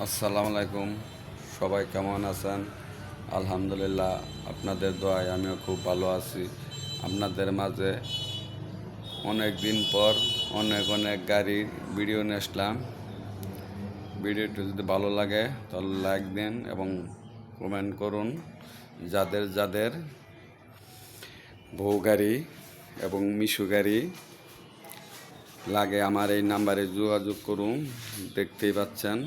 আসসালামু আলাইকুম। সবাই কেমন আছেন? আলহামদুলিল্লাহ, আপনাদের দোয়ায় আমিও খুব ভালো আছি। আপনাদের মাঝে অনেক দিন পর অনেক গাড়ির ভিডিও নিয়ে আসলাম। ভিডিওটি যদি ভালো লাগে তাহলে লাইক দিন এবং কমেন্ট করুন। যাদের যাদের বউ গাড়ি এবং মিশু গাড়ি লাগে আমার এই নাম্বারে যোগাযোগ করুন। দেখতেই পাচ্ছেন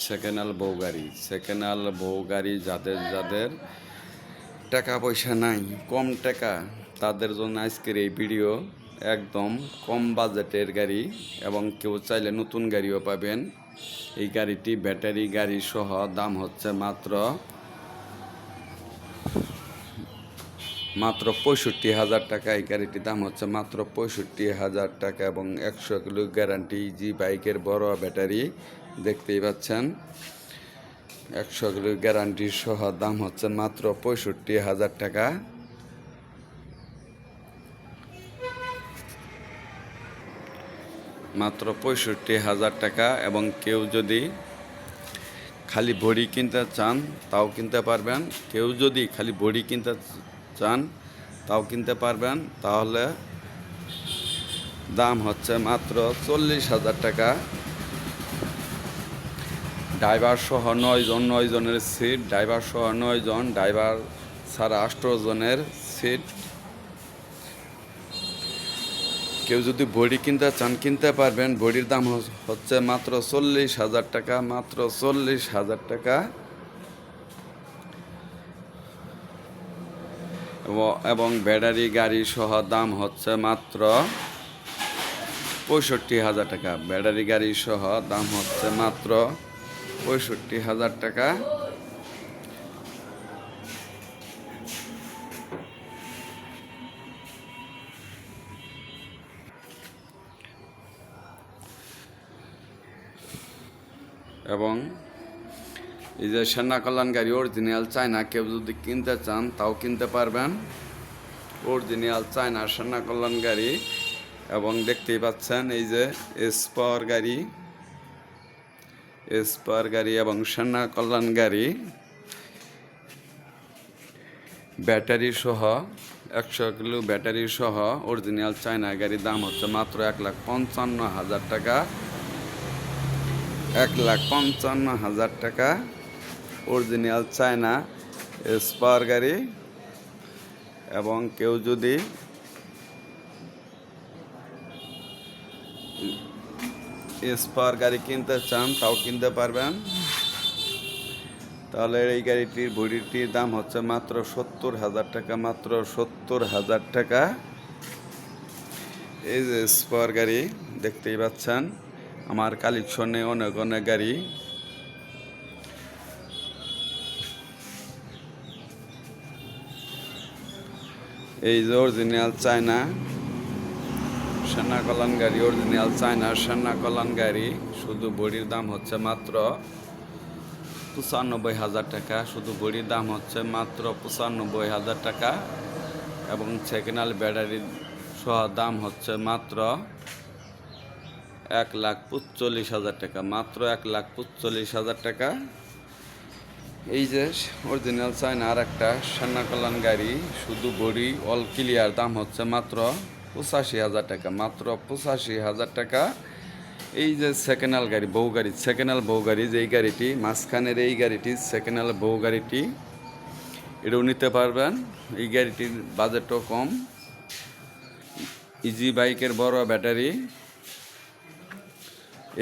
সেকেন্ড হ্যান্ড বউ গাড়ি যাদের যাদের টাকা পয়সা নাই, কম টাকা, তাদের জন্য আজকের এই ভিডিও। একদম কম বাজেটের গাড়ি এবং কেউ চাইলে নতুন গাড়িও পাবেন। এই গাড়িটি ব্যাটারি গাড়ি সহ দাম হচ্ছে মাত্র 65,000 টাকা। এই গাড়িটির দাম হচ্ছে মাত্র 65,000 টাকা এবং 100 কিলো গ্যারান্টি। জি বাইকের বড় ব্যাটারি দেখতেই পাচ্ছেন, 100 কিলো গ্যারান্টি সহ দাম হচ্ছে মাত্র 65,000 টাকা। মাত্র 65,000 টাকা। এবং কেউ যদি খালি বডি কিনতে চান তাও কিনতে পারবেন। কেউ যদি খালি বডি কিনতে চান তাও কিনতে পারবেন। তাহলে দাম হচ্ছে মাত্র 40,000 টাকা। ড্রাইভার সহ 9 জনের সিট, ড্রাইভার সহ 9 জন, ড্রাইভার ছাড়া 18 জনের সিট। কেউ যদি বডি কিনতে চান কিনতে পারবেন। বডির দাম হচ্ছে মাত্র 40,000 টাকা, মাত্র 40,000 টাকা। এবং ব্যাটারি গাড়ি সহ দাম হচ্ছে মাত্র 65,000 টাকা। ব্যাটারি গাড়ি সহ দাম হচ্ছে মাত্র 65,000 টাকা। এবং এই যে সেনা কল্যাণ গাড়ি অরিজিনাল চায়না, কেউ যদি কিনতে চান তাও কিনতে পারবেন। অরিজিনাল চায়না সেনা কল্যাণ গাড়ি। এবং দেখতেই পাচ্ছেন এই যে স্পার গাড়ি এবং সেনা কল্যাণ গাড়ি ব্যাটারি সহ 100 কিলো ব্যাটারি সহ অরিজিনাল চায়না গাড়ির দাম হচ্ছে মাত্র 1,55,000 টাকা। 1,55,000 টাকা অরিজিনাল চায়না স্পার গাড়ি। এবং কেউ যদি স্পার গাড়ি কিনতে চান তাও কিনতে পারবেন। তাহলে এই গাড়িটির বডিটির দাম হচ্ছে মাত্র 70,000 টাকা, মাত্র 70,000 টাকা। এই যে স্পার গাড়ি দেখতেই পাচ্ছেন, আমার কালেকশনে অনেক গাড়ি। এই যে অরিজিনাল চায়না সেনা কল্যাণ গাড়ি, অরিজিনাল চায়না সেনা কল্যাণ গাড়ি। শুধু বডির দাম হচ্ছে মাত্র 95,000 টাকা। শুধু বডির দাম হচ্ছে মাত্র 95,000 টাকা। এবং সেকেন্ড হ্যান্ড ব্যাটারি সহ দাম হচ্ছে মাত্র 1,45,000 টাকা, মাত্র 1,45,000 টাকা। এই যে অরিজিনাল চায়না আর একটা সেনা কল্যাণ গাড়ি, শুধু বডি অল ক্লিয়ার, দাম হচ্ছে মাত্র 85,000 টাকা, মাত্র 85,000 টাকা। এই যে সেকেন্ড হ্যান্ড গাড়ি বউ গাড়ি, যেই গাড়িটি মাঝখানের এই গাড়িটি সেকেন্ড হ্যান্ড বউ গাড়িটি, এটাও নিতে পারবেন। এই গাড়িটির বাজেটও কম। ইজি বাইকের বড় ব্যাটারি।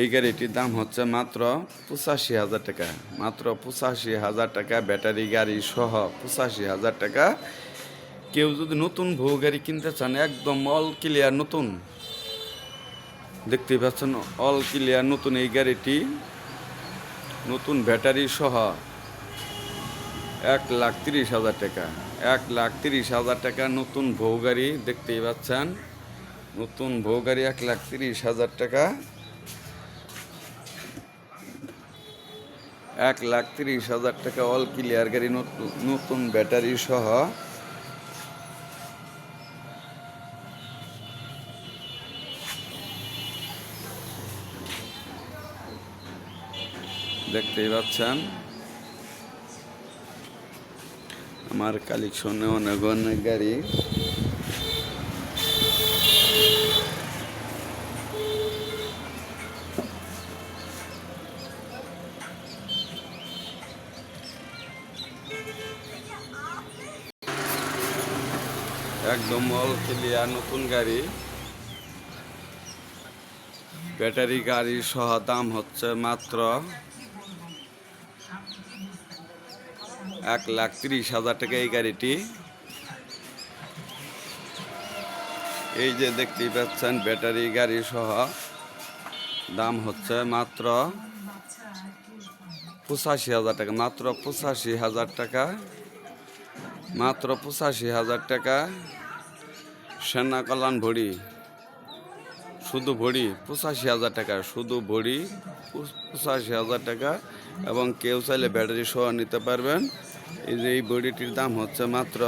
এই গাড়িটির দাম হচ্ছে মাত্র 85,000 টাকা, মাত্র 85,000 টাকা। ব্যাটারি গাড়ি সহ 85,000 টাকা। কেউ যদি নতুন বউ গাড়ি কিনতে চান, একদম অল ক্লিয়ার নতুন, দেখতেই পাচ্ছেন অল ক্লিয়ার নতুন এই গাড়িটি, নতুন ব্যাটারি সহ 1,30,000 টাকা, 1,30,000 টাকা নতুন বউ গাড়ি। দেখতেই পাচ্ছেন নতুন বউ গাড়ি 1,30,000 টাকা, 1,30,000 টাকা অল ক্লিয়ার গাড়ি নতুন ব্যাটারি সহ। দেখতেই পাচ্ছেন আমার কালেকশনে অনেক অনেক গাড়ি। একদম অল ক্লিয়ার নতুন গাড়ি, ব্যাটারি গাড়ি সহ দাম হচ্ছে মাত্র 1,30,000 টাকা এই গাড়িটি। এই যে দেখতেই পাচ্ছেন ব্যাটারি গাড়ি সহ দাম হচ্ছে মাত্র 85,000 টাকা, মাত্র 85,000 টাকা, মাত্র 85,000 টাকা। সেনা কল্যাণ ভরি, শুধু ভরি 85,000 টাকা, শুধু ভরি 85,000 টাকা। এবং কেউ চাইলে ব্যাটারি সহ নিতে পারবেন। এই যে এই বডিটির দাম হচ্ছে মাত্র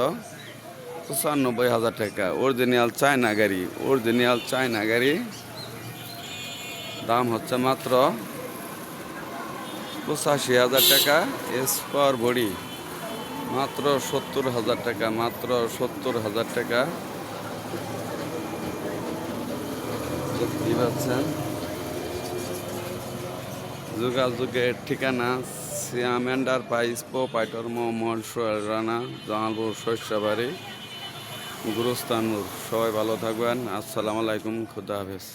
95,000 টাকা। অরিজিনাল চায়না গাড়ি, অরিজিনাল চায়না গাড়ি, দাম হচ্ছে মাত্র 85,000 টাকা। স্কোয়ার বডি মাত্র 70,000 টাকা, মাত্র 70,000 টাকা। দেখতেই পাচ্ছেন যোগাযোগের ঠিকানা সিয়াম এন্টারপ্রাইজ, প্রোপাইটর মোহাম্মদ সোহেল রানা, জামালপুর শস্যবাড়ি, গুরুস্তানুর। সবাই ভালো থাকবেন। আসসালামু আলাইকুম, খুদা হাফেজ।